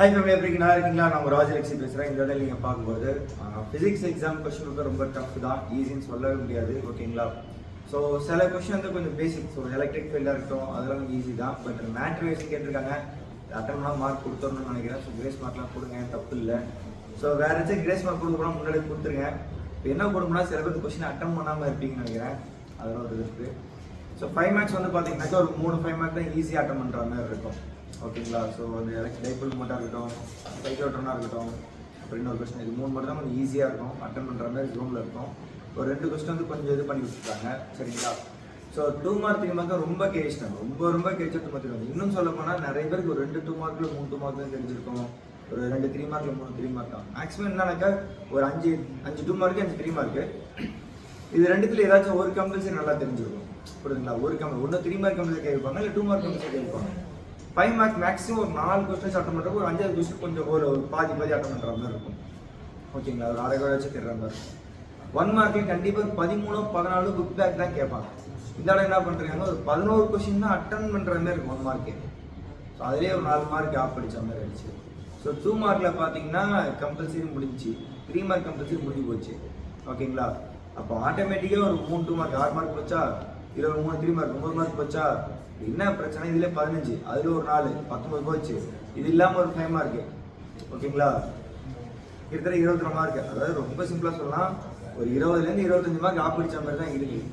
Hi family, எப்படி இருக்கீங்களா? நான் உங்கள் ராஜலட்சுமி பேசுகிறேன். இந்த இதில் நீங்கள் பார்க்கும்போது ஃபிசிக்ஸ் எக்ஸாம் கொஸ்டின் பேப்பர் ரொம்ப டஃப் தான், ஈஸின்னு சொல்லவே முடியாது. ஓகேங்களா? ஸோ சில கொஸ்டின் வந்து கொஞ்சம் பேசிக். ஸோ எலக்ட்ரிக் ஃபீல்டாக இருக்கட்டும், அதெல்லாம் ஈஸி தான். பட் மேட்ரு வைஸ் கேட்டிருக்காங்க, அட்டன் பண்ணால் மார்க் கொடுத்துடணும்னு நினைக்கிறேன். ஸோ கிரேஸ் மார்க்லாம் கொடுங்க, தப்பு இல்லை. ஸோ வேறு ஏதாச்சும் கிரேஸ் மார்க் கொடுக்கணும் முன்னாடி கொடுத்துருங்க. இப்போ என்ன கொடுக்கணும்னா சில பேர் கொஸ்டின் அட்டன் பண்ணாமல் இருப்பீங்கன்னு நினைக்கிறேன். அதெல்லாம் ஒரு இது இருக்குது. ஸோ 5 மார்க்ஸ் வந்து பார்த்தீங்கன்னாக்கா ஒரு 3-5 மார்க் தான் ஈஸியாக அட்டன் பண்ணுற மாதிரி இருக்கும். ஓகேங்களா? ஸோ அந்த டைபிள் மட்டும் இருக்கட்டும், சைக்கிளோட்டனாக இருக்கட்டும், அப்புறம் இன்னொரு கொஸ்டின், இது 3 மட்டும் தான் கொஞ்சம் ஈஸியாக இருக்கும் அட்டன் பண்ணுற மாதிரி ஜோனில் இருக்கும். ஒரு 2 கொஸ்டின் வந்து கொஞ்சம் இது பண்ணி வச்சுருக்காங்க. சரிங்களா? ஸோ 2 மார்க் 3 மார்க் ரொம்ப கேச்சிட்டாங்க, ரொம்ப கேச்சு 2 மார்க். இன்னும் சொல்ல போனால் நிறைய பேருக்கு ஒரு 2 2 மார்க்கில் 3 2 மார்க் தான் தெரிஞ்சிருக்கும். ஒரு 2 3 மார்க்கில் 3 3 மார்க் தான் மேக்ஸிமம். என்னன்னாக்கா ஒரு 5 2 மார்க்கு 5 3 மார்க்கு. இது ரெண்டுத்துல ஏதாச்சும் ஒரு கம்பல்சரி நல்லா தெரிஞ்சிருக்கும். புரியுதுங்களா? ஒரு கம்பல் ஒன்று 3 மார்க் கம்பல்சரி கேட்பாங்க, இல்லை 2 மார்க் கம்பல்சரி கேட்பாங்க. 5 மார்க் மேக்ஸிமம் ஒரு 4 கொஸ்டின்ஸ் அட்டன் பண்ணுறப்போ ஒரு 5வது கொஸ்டின் கொஞ்சம் ஒரு பாதி அட்டன் பண்ணுற மாதிரி இருக்கும். ஓகேங்களா? ஒரு அரை வச்சு தெரிகிற மாதிரி இருக்கும். 1 மார்க்கில் கண்டிப்பாக 13 14 புக் பேக் தான் கேட்பாங்க. இந்த இடம் என்ன பண்ணுறாங்க, ஒரு 11 கொஸ்டின் தான் அட்டன் பண்ணுற மாதிரி இருக்கும் 1 மார்க்கு. ஸோ அதிலே ஒரு 4 மார்க் ஆஃப் படித்த மாதிரி ஆயிடுச்சு. ஸோ 2 மார்க்கில் பார்த்தீங்கன்னா கம்பல்சரி முடிஞ்சு, 3 மார்க் கம்பல்சரி முடிஞ்சு போச்சு. ஓகேங்களா? அப்போ ஆட்டோமேட்டிக்காக ஒரு 3 2 மார்க் 6 மார்க் போச்சா, 23 3 மார்க் 9 மார்க் போச்சா. என்ன பிரச்சனை, இதில் 15, அதில் ஒரு 4 19 போச்சு. இது இல்லாமல் ஒரு 5 மார்க்கு. ஓகேங்களா? கிட்டத்தட்ட 22 மார்க். அதாவது ரொம்ப சிம்பிளாக சொல்லலாம், ஒரு 20லேருந்து 25 மார்க் ஆஃப் படித்த மாதிரி தான் இருக்குது.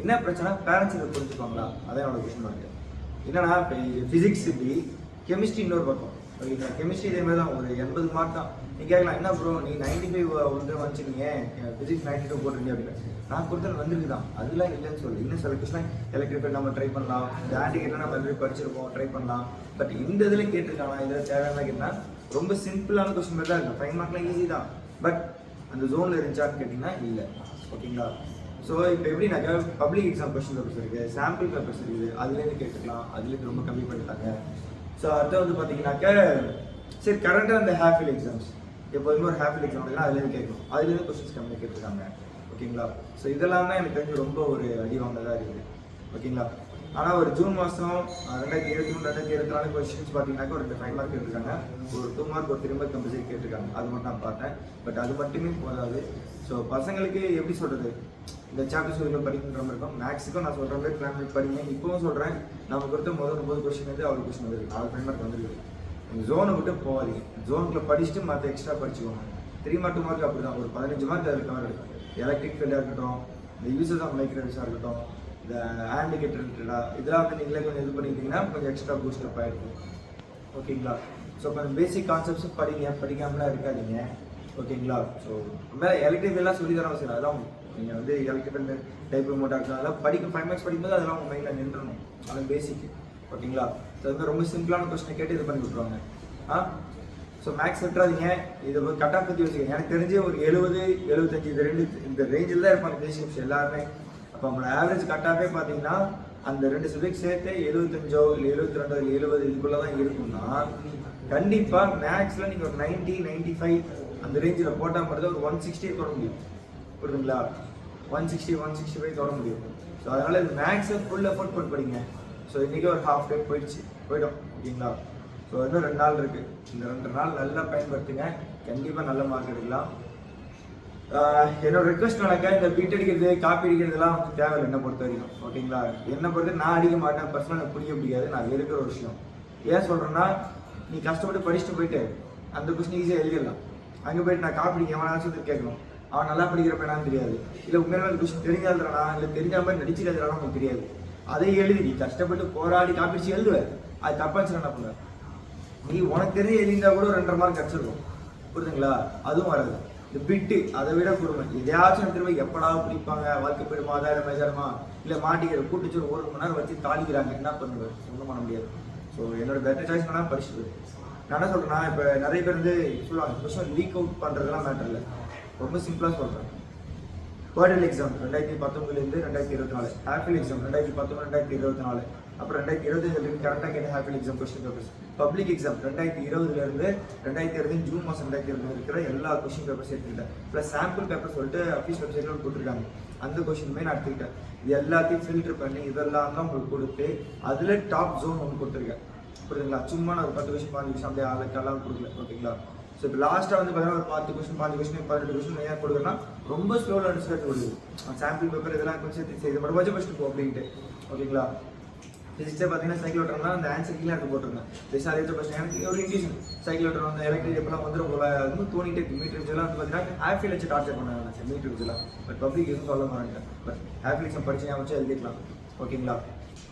என்ன பிரச்சனை, பேரண்ட்ஸ் இதை புரிஞ்சுப்பாங்களா? அதான் என்னோட கொஸ்டின் மார்க். என்னன்னா, இப்போ ஃபிசிக்ஸ் இப்படி, கெமிஸ்ட்ரி இன்னொரு பக்கம். ஓகேங்களா? கெமிஸ்ட்ரி இதே மாதிரி தான், ஒரு 80 மார்க் தான். நீங்கள் கேட்கலாம், என்ன ப்ரோ நீ 95 வந்து வந்துச்சிங்க, ஃபிசிக்ஸ் 92 போட்டுருங்க அப்படின்னு. நான் கொடுத்தது வந்துருக்கு தான், அதெல்லாம் இல்லைன்னு சொல்லி. இன்னும் சில கொஸ்டின் எலக்ட்ரிக்கல் நம்ம ட்ரை பண்ணலாம், இந்த ஆன்டிகேட்லாம் நம்ம ஆல்ரெடி படிச்சிருக்கோம், ட்ரை பண்ணலாம். பட் இந்த இதில் கேட்டிருக்காங்க, இதில் தேவையான கேட்டால் ரொம்ப சிம்பிளான கொஸ்டின் மாதிரி தான் இருக்கும். 5 மார்க்லாம் ஈஸி தான், பட் அந்த ஜோனில் இருந்துச்சான்னு கேட்டிங்கன்னா இல்லை. ஓகேங்களா? ஸோ இப்போ எப்படின்னாக்கா பப்ளிக் எக்ஸாம் கொஸ்டின் பேப்பர்ஸ் இருக்குது, சாம்பிள் பேப்பர்ஸ் இருக்குது, அதுலேருந்து கேட்டுக்கலாம். அதுலேருந்து ரொம்ப கம்மி பண்ணிட்டாங்க. ஸோ அடுத்த வந்து பார்த்தீங்கன்னாக்கா சரி கரண்ட்டாக அந்த ஹாஃபில் எக்ஸாம்ஸ் எப்போதுமே ஒரு ஹாஃபில் எக்ஸாம் அப்படின்னா அதுலேருந்து கேட்கணும், அதுலேருந்து கொஸ்டின்ஸ் கம்மியாக கேட்டிருக்காங்க. ஓகேங்களா? ஸோ இதெல்லாம் தான் எனக்கு தெரிஞ்சு ரொம்ப ஒரு அடி வாங்கதாக இருக்குது. ஓகேங்களா? ஆனால் ஒரு ஜூன் மாதம் 2023 2024 கொஸ்டின்ஸ் பார்த்தீங்கன்னாக்கா ஒரு 5 மார்க் கேட்டிருக்காங்க, ஒரு 2 மார்க் ஒரு 3 மார்க் கம்பல்சரி கேட்டிருக்காங்க. அது மட்டும் நான் பார்த்தேன். பட் அது மட்டுமே போதாது. ஸோ பசங்களுக்கு எப்படி சொல்கிறது, இந்த சாப்டர்ஸ் வரைக்கும் படிக்கின்ற மாதிரி இருக்கும். மேக்ஸுக்கும் நான் சொல்கிற மாதிரி பிளான் பண்ணி படிங்க. இப்போவும் சொல்கிறேன், நம்ம கொடுத்த முதல் 9 கொஸ்டின் வந்து அவ்வளோ கொஸ்டின் வந்துருக்கு, 4 5 மார்க் வந்துருக்கு. ஜோனை விட்டு போகாதீங்க, ஜோனுக்குள்ள படிச்சுட்டு மற்ற எக்ஸ்ட்ரா படிச்சுக்கோங்க. 3 மார்க் 2 மார்க் அப்படி தான், ஒரு 15 மார்க் அதில் கவர் எடுக்கும். எலக்ட்ரிக் ஃபீல்டாக இருக்கட்டும், இந்த யூசஸ் ஆஃப் மைக்ரோவேவ்ஸாக இருக்கட்டும், இந்த ஆண்டிகேட் ரிலேட்டடாக இதெல்லாம் வந்து நீங்களே கொஞ்சம் இது பண்ணிக்கிட்டீங்கன்னா கொஞ்சம் எக்ஸ்ட்ரா பூஸ்டப் ஆகிருக்கும். ஓகேங்களா? ஸோ கொஞ்சம் பேசிக் கான்செப்ட்ஸும் படிங்க, படிக்காமலாம் இருக்காதீங்க. ஓகேங்களா? ஸோ மேலே எலக்ட்ரிக் ஃபீல்டாக சொல்லி தர அவசியம். அதெல்லாம் நீங்கள் வந்து எலக்ட்ரிக்கல் டைப் மோட்டாக இருக்கலாம், அதெல்லாம் 5 மார்க்ஸ் படிக்கும்போது அதெல்லாம் உங்கள் மைண்டில் நின்றுணும். அது பேசிக். ஓகேங்களா? ஸோ அது ரொம்ப சிம்பிளான கொஸ்டினை கேட்டு இது பண்ணி விட்ருவாங்க. ஸோ மேக்ஸ் விட்டுறாதீங்க. இதை கட் ஆஃப் பற்றி வச்சுக்கோங்க. எனக்கு தெரிஞ்சு ஒரு 70 75 இந்த ரேஞ்சில் தான் இருப்பாங்க பேசிக்ஸ் எல்லாருமே. அப்போ அவங்களோட ஆவரேஜ் கட் ஆஃபே பார்த்தீங்கன்னா அந்த 2 சப்ஜெக்ட் சேர்த்து 75 இல்லை 72 இல்லை 70 இதுக்குள்ளே தான் இருக்கும்னா கண்டிப்பாக மேக்ஸில் நீங்கள் ஒரு 90 95 அந்த ரேஞ்சில் போட்டால் மட்டும் ஒரு 160 தொட முடியும். புரியுதுங்களா? 160 165 தொட முடியும். ஸோ அதனால் இது மேக்ஸை ஃபுல் எஃபோர்ட் போட்டு படிங்க. ஸோ இன்றைக்கி ஒரு ஹாஃப் டே போயிடும். ஓகேங்களா? ஸோ இன்னும் 2 நாள் இருக்குது. இந்த 2 நாள் நல்லா பயன்படுத்துங்க, கண்டிப்பாக நல்ல மார்க் எடுக்கலாம். என்னோட ரெக்வஸ்ட் நடக்க இந்த பீட் அடிக்கிறது காப்பி அடிக்கிறதுலாம் வந்து தேவையில்லை என்னை பொறுத்த வரைக்கும். ஓகேங்களா? என்னை பொறுத்த நான் அடிக்க மாட்டேன், பர்சனலாக எனக்கு பிடிக்காது. நான் இருக்கிற ஒரு விஷயம் ஏன் சொல்கிறேன்னா, நீ கஷ்டப்பட்டு படிச்சுட்டு போயிட்டு அந்த கொஸ்டின் ஈஸியாக எழுதிடலாம். அங்கே போயிட்டு நான் காப்பி அடிக்க எவனாச்சும் சொல்லி கேட்கணும், அவன் நல்லா படிக்கிறப்ப என்னான்னு தெரியாது. இல்லை உண்மையிலே அந்த கொஸ்டின் தெரிஞ்ச எழுதுறானா இல்லை தெரிஞ்ச மாதிரி நடிச்சு எழுதுறானா உங்களுக்கு தெரியாது. அதை எழுதி நீ கஷ்டப்பட்டு போராடி காப்பிடிச்சு எழுதுவேன், அது தப்பாச்சுன்னா என்ன பண்ணுவேன். நீ உனக்கு தெரிஞ்ச எழுதிந்தா கூட 2.5 மார்க் கிடச்சிருக்கும். புரியுதுங்களா? அதுவும் வராது. இந்த பிட்டு அதை விட கொடுமை. எதையாச்சும் திரும்ப எப்படா பிடிப்பாங்க, வாழ்க்கை போயிடுமா, அதாயிரம் மேஜாரமா, இல்லை மாட்டிக்கிற கூட்டுச்சு 1 மணி நேரம் வச்சு தாளிக்கிறாங்க, என்ன பண்ணுவேன், ஒன்றும் பண்ண முடியாது. ஸோ என்னோட பெட்டர் சாய்ஸ் பண்ணால் படிச்சுட்டு நான் என்ன சொல்கிறேன்னா, இப்போ நிறைய பேர் வந்து சொல்லுவாங்க கொஸ்டின் லீக் அவுட் பண்ணுறதுலாம் மேட்டர் இல்லை. ரொம்ப சிம்பிளாக சொல்கிறேன். குவார்டர்லி எக்ஸாம் 2019லேருந்து 2024, ஹாஃபில் எக்ஸாம் 2019 2024, அப்புறம் 2025 கரெக்டாக கேட்ட ஹாஃபில் exam question papers. Public exam 2020லேருந்து 2025 ஜூன் மாதம் 2020 இருக்கிற எல்லா கொஸ்டின் பேப்பர்ஸ் எடுத்துக்கிட்டேன். ப்ளஸ் சாம்பிள் பேப்பர் சொல்லிட்டு அஃபீஸ் வெப்சைட்டில் கொடுத்துருக்காங்க, அந்த கொஸ்டினுமே நான் எடுத்துக்கிட்டேன். இது எல்லாத்தையும் ஃபில்டர் பண்ணி இதெல்லாம் தான் உங்களுக்கு கொடுத்து அதில் டாப் ஜோன் ஒன்று கொடுத்துருக்கேன். புரியுதுங்களா? சும்மா நான் ஒரு 10 கொஸ்டின் 5 கொஸ்டின் அப்படியே ஆளுக்கெல்லாம் கொடுக்கல. ஓகேங்களா? ஸோ இப்போ லாஸ்ட்டாக வந்து பார்த்தீங்கன்னா ஒரு 10 கொஸ்டின் 5 கொஸ்டின் 18 கொஸ்டின் ஏன் கொடுக்குறேன்னா ரொம்ப ஸ்லோ லேர்னர்ஸ் கொடுக்குது. சாம்பிள் பேப்பர் இதெல்லாம் கொஞ்சம் இது மட்டும் வச்சு ஃபஸ்ட்டு போ அப்படின்ட்டு. ஓகேங்களா? ஃபிசிக்ஸே பார்த்தீங்கன்னா சைக்கிள் ஓட்டுறதுனா அந்த ஆன்சர் கீழே எடுத்து போட்டுருங்க. அதே கொஸ்டின் எனக்கு ஒரு இன்டியூஷன் சைக்கிள் ஓட்டுற வந்து எலக்ட்ரிக் எப்பெல்லாம் வந்துடும் போல அது தோணிட்டு இருக்கு. மீட்டர் எக்ஸெல்லாம் வந்து பார்த்தீங்கன்னா ஆஃபில் வச்சு டார்ச்சர் பண்ண நினச்சேன் மீட்டர் எக்ஸெல்லாம். பட் பப்ளிக் எதுவும் சொல்ல மாட்டேன். பட் ஆஃபில் எக்ஸாம் படிச்சு வச்சு எழுதிக்கலாம். ஓகேங்களா?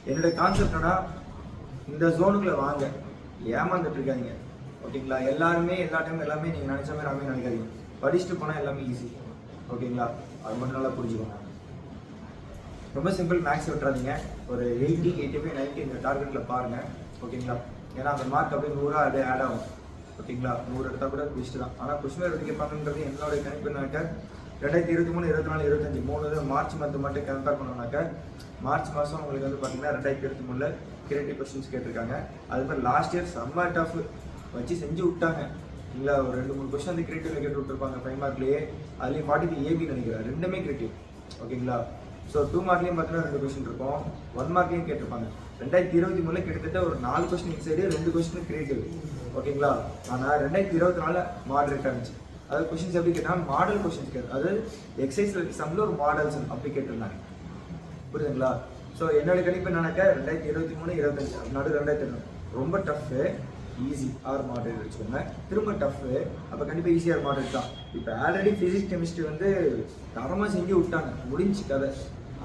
என்னோட கான்செப்ட்னா இந்த ஜோனுக்குள்ளே வாங்க, ஏமாந்துட்டு இருக்காங்க. ஓகேங்களா? எல்லாருமே எல்லா டைமும் எல்லாமே நீங்கள் நினச்ச மாதிரி எல்லாமே நினைக்காதீங்க. படிச்சுட்டு போனால் எல்லாமே ஈஸி. ஓகேங்களா? அது மட்டும் நல்லா புரிஞ்சுக்கோங்க. ரொம்ப சிம்பிள், மேக்ஸ் விட்டுறாதீங்க. ஒரு 80, 85, 90 இந்த டார்கெட்டில் பாருங்கள். ஓகேங்களா? ஏன்னா அந்த மார்க் அப்படியே 100 அப்படியே ஆட் ஆகும். ஓகேங்களா? 100 எடுத்தால் கூட பெஸ்ட்டு தான். ஆனால் கொஸ்டின் எடுத்து கேட்பாங்கன்றது என்னோட கணிப்பு என்னன்னாக்க 2023, 24, 25 3 மார்ச் மந்த் மட்டும் கம்பேர் பண்ணோம்னாக்க மார்ச் மாதம் உங்களுக்கு வந்து பார்த்தீங்கன்னா 2023 கிரியேட்டிவ் கொஸ்டின்ஸ் கேட்டிருக்காங்க. அது மாதிரி லாஸ்ட் இயர் செம்ம டஃப் வச்சு செஞ்சு விட்டாங்க. இல்லை ஒரு 2-3 கொஸ்டின் வந்து கிரியேட்டிவ்ல கேட்டு விட்டுருப்பாங்க 5 மார்க்லேயே. அதுலேயும் 40 ஏபி நினைக்கிறேன், ரெண்டுமே கிரியேட்டிவ். ஓகேங்களா? ஸோ 2 மார்க்லேயும் பார்த்தீங்கன்னா 2 கொஸ்டின் இருக்கும், 1 மார்க்லேயும் கேட்டிருப்பாங்க. 2023 கிட்டத்தட்ட ஒரு 4 கொஸ்டின் இன்சைடு 2 கொஸ்டின் கிரியேட்டிவ். ஓகேங்களா? ஆனால் 2024 மாடரேட்டாக இருந்துச்சு. அதாவது கொஸ்டின்ஸ் எப்படி கேட்டால் மாடல் கொஸ்டின்ஸ் கேட்டு, அதாவது எக்ஸசைஸ் சம்மில் ஒரு மாடல்ஸ் அப்படி கேட்டிருந்தாங்க. புரியுதுங்களா? ஸோ என்னோட கணிப்பு என்னன்னாக்கா 2023, 25 நடு 2022 ரொம்ப டஃப்பு, ஈஸி ஆர் மாடரேட் வச்சுக்கோங்க. திரும்ப டஃப்பு, அப்போ கண்டிப்பாக ஈஸியாக மாடரேட் தான். இப்போ ஆல்ரெடி ஃபிசிக்ஸ் கெமிஸ்ட்ரி வந்து தரமாக செஞ்சு விட்டாங்க, முடிஞ்சு கதை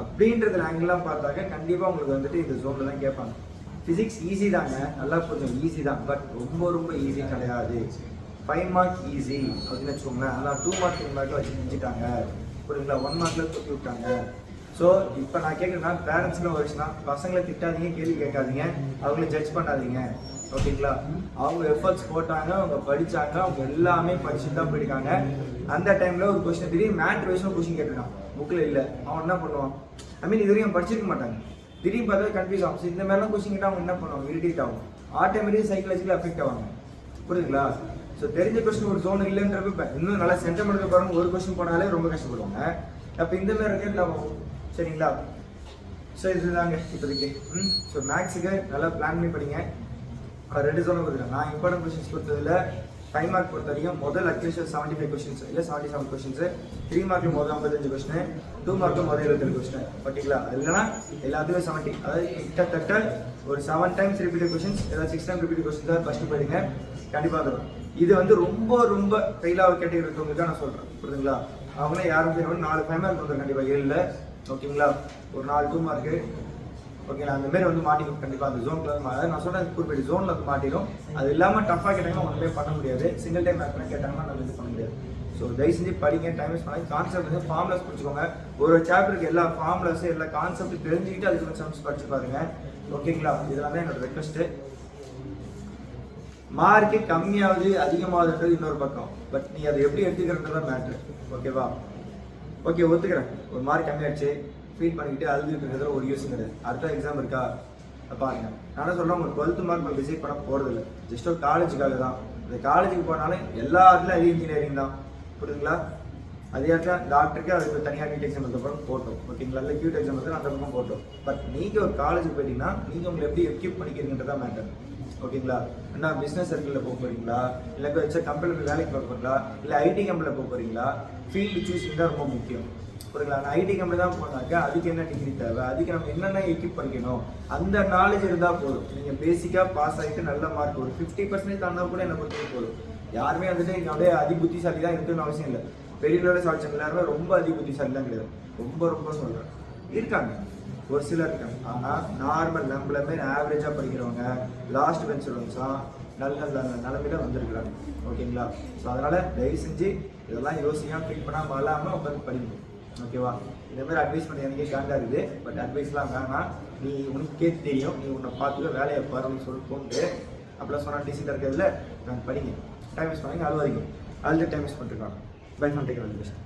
அப்படின்றது ஆங்கிள்லாம் பார்த்தாக்க கண்டிப்பாக உங்களுக்கு வந்துட்டு இந்த ஜோனில் தான் கேட்பாங்க. ஃபிசிக்ஸ் ஈஸி தாங்க, நல்லா கொஞ்சம் ஈஸி தான், பட் ரொம்ப ரொம்ப ஈஸி கிடையாது. 5 மார்க் ஈஸி அப்படின்னு வச்சுக்கோங்களேன். ஆனால் 2 மார்க் 3 மார்க்கில் வச்சு செஞ்சுட்டாங்க. புரியுங்களா? 1 மார்க்கில் தூக்கி விட்டாங்க. ஸோ இப்போ நான் கேட்குறேன்னா பேரண்ட்ஸ்லாம் ஒரு விஷயம், பசங்களை திட்டாதீங்க, கேள்வி கேட்காதீங்க, அவங்கள ஜட்ஜ் பண்ணாதீங்க. ஓகேங்களா? அவங்க எஃபர்ட்ஸ் போட்டாங்க, அவங்க படித்தாங்க, அவங்க எல்லாமே படிச்சுட்டு தான் போயிருக்காங்க. அந்த டைமில் ஒரு கொஸ்டின் திடீர்னு மேட் வைஸும் கொஸ்டின் கேட்டிருக்கான், புக்கில் இல்லை. அவன் என்ன பண்ணுவான்? இது வரைக்கும் படிச்சிருக்க மாட்டாங்க. திடீர்னு பார்த்தா கன்ஃபியூஸ் ஆகும். இந்த மாதிரிலாம் கொஸ்டின் கேட்டால் அவங்க என்ன பண்ணுவாங்க? இரிட்டேட் ஆகும், ஆட்டோமேட்டிக் சைக்காலஜிக்கலி அஃபெக்ட் ஆவாங்க. புரியுதுங்களா? ஸோ தெரிஞ்ச கொஸ்டின் ஒரு ஜோன் இல்லைன்றப்ப இன்னும் நல்லா சென்டமெண்ட் பாருங்க, ஒரு கொஸ்டின் போனாலே ரொம்ப கஷ்டப்படுவாங்க. அப்போ இந்த மாதிரி கேட்கலாம். சரிங்களா? ஸோ இதுதாங்க இப்போதைக்கு. ஸோ மேக்ஸுக்கு நல்லா பிளான் பண்ணி படிங்க. 2 ஜோன் கொடுக்குறேன். நான் இம்பார்ட்டன்ட் கொஸ்டின்ஸ் கொடுத்ததில் 5 மார்க் பொறுத்த வரைக்கும் முதல் அட்லீஸ்ட் 75 கொஸ்டின்ஸ் இல்லை 77 கொஸ்டின்ஸ், 3 மார்க்கில் முதல் 55 கொஸ்டின், 2 மார்க்கில் முதல் 77 கொஸ்டின். ஓகேங்களா? இல்லைனா எல்லாத்துக்குமே 70, அதாவது கிட்டத்தட்ட ஒரு 7 டைம்ஸ் ரிப்பீட்டட் கொஸ்டின்ஸ், ஏதாவது 6 டைம் ரிப்பீட்டட் கொஸ்டின்ஸ் ஃபஸ்ட்டு போயிடுங்க, கண்டிப்பாக வரும். இது வந்து ரொம்ப ரொம்ப ஃபெயிலாக கேட்டகரி இருக்கவங்களுக்கு தான் நான் சொல்கிறேன். புரியுதுங்களா? அவங்களே யாரும் போய் 4 5 மார்க் வந்துடும் கண்டிப்பாக 7ல். ஓகேங்களா? ஒரு 4 2 மார்க்கு. ஓகேங்களா? அந்த மாதிரி வந்து மாட்டிக்கும் கண்டிப்பாக அந்த ஜோனில். அதாவது நான் சொல்கிறேன் குறிப்பிட்ட ஜோனில் வந்து மாட்டிடும். அது இல்லாமல் டஃப்பாக கேட்டாங்கன்னா ஒன்றுமே பண்ண முடியாது. சிங்கிள் டைம் மேட்ச் கேட்டாங்கன்னா நம்ம இது பண்ண முடியாது. ஸோ தயவு செஞ்சு படிங்க, டைம் வேஸ்ட் பண்ணி கான்செப்ட் வந்து ஃபார்முலாஸ் படிச்சுக்கோங்க. ஒரு சாப்டருக்கு எல்லா ஃபார்முலாஸும் எல்லா கான்செப்ட் தெரிஞ்சுக்கிட்டு அதுக்கு சம்ஸ் படிச்சு பாருங்க. ஓகேங்களா? இதெல்லாம் தான் என்னோட ரெக்வஸ்ட்டு. மார்க்கு கம்மியாவது அதிகமாகுதுன்றது இன்னொரு பக்கம், பட் நீ அதை எப்படி எடுத்துக்கிறதுல மேட்ரு. ஓகேவா? ஓகே, ஒத்துக்கிறேன். ஒரு மார்க் கம்மியாச்சு ஃபீல் பண்ணிக்கிட்டு அழுதுட்டு இருக்கிறதுல ஒரு யூஸ் கிடையாது. அடுத்த எக்ஸாம் இருக்கா பாருங்க. நான் சொல்கிறேன், உங்களுக்கு 12th மார்க் நம்ம டிசைட் பண்ண போகிறதில்ல, ஜஸ்ட் ஒரு காலேஜுக்காக தான். இந்த காலேஜுக்கு போனாலும் எல்லா இடத்துலையும் அதே இன்ஜினியரிங் தான். புரியுதுங்களா? அதே இடத்துல டாக்டருக்கு அதுக்கு தனியாக நீட் எக்ஸாம் எடுத்தப்பறம் போட்டோம். ஓகேங்களா? இல்லை கியூட் எக்ஸாம் எடுத்து அந்த பக்கம் போட்டோம். பட் நீங்கள் ஒரு காலேஜுக்கு போயிட்டீங்கன்னா நீங்கள் உங்களை எப்படி எக்யூப் பண்ணிக்கிறீங்கன்றதான் மேட்டர். ஓகேங்களா? என்ன பிஸ்னஸ் சர்க்கிளில் போக போகிறீங்களா, இல்லை வச்ச கம்பெனியில் வேலைக்கு போக போகிறீங்களா, இல்லை ஐடி கம்பெனியில் போக போகிறீங்களா? ஃபீல்டு சூஸிங் தான் ரொம்ப முக்கியம். புரியுங்களா? நான் ஐடி கம்பெனி தான் போனாக்க அதுக்கு என்ன டிகிரி தேவை, அதுக்கு நம்ம என்னென்ன எக்யூப் பண்ணிக்கணும், அந்த நாலேஜ் இருந்தால் போதும். நீங்கள் பேசிக்காக பாஸ் ஆகிட்டு நல்ல மார்க் ஒரு 50% தாண்டா கூட என்ன பொறுத்தவரை போதும். யாருமே வந்துட்டு இங்கே அப்படியே அதி புத்திசாலி தான் இருக்குன்னு அவசியம் இல்லை. பெரியவங்களோட சாட்சியம் எல்லாருமே ரொம்ப அதி புத்திசாலி தான் கிடையாது. ரொம்ப ரொம்ப சொல்கிறேன், இருக்காங்க ஒரு சிலர் இருக்காங்க. ஆனால் நார்மல் நம்மள மாரி ஆவரேஜாக படிக்கிறவங்க லாஸ்ட் பெஞ்ச் ஸ்டூடெண்ட்ஸாக நல்ல நல்ல நிலமையில வந்திருக்கிறாங்க. ஓகேங்களா? ஸோ அதனால் தயவு செஞ்சு இதெல்லாம் யோசிக்காமல் ஃபீல் பண்ணாமல் இல்லாமல் உட்காந்து படிக்கணும். ஓகேவா? இந்த மாதிரி அட்வைஸ் பண்ணி எனக்கே காண்டா இருக்குது. பட் அட்வைஸ்லாம் வேணாம், நீ உனக்கே தெரியும், நீ உன்னை பார்த்துக்க வேலையை பாருன்னு சொல்லி போட்டு அப்படிலாம் சொன்னால் டீசெண்டாக இருக்கிறதுல நாங்கள் படிங்க. டைம் வேஸ்ட் பண்ணுங்க, அழுவாதீங்க. அழுது டைம் வேஸ்ட் பண்ணிருக்காங்க. பை பண்ணிட்டு பெஸ்ட்.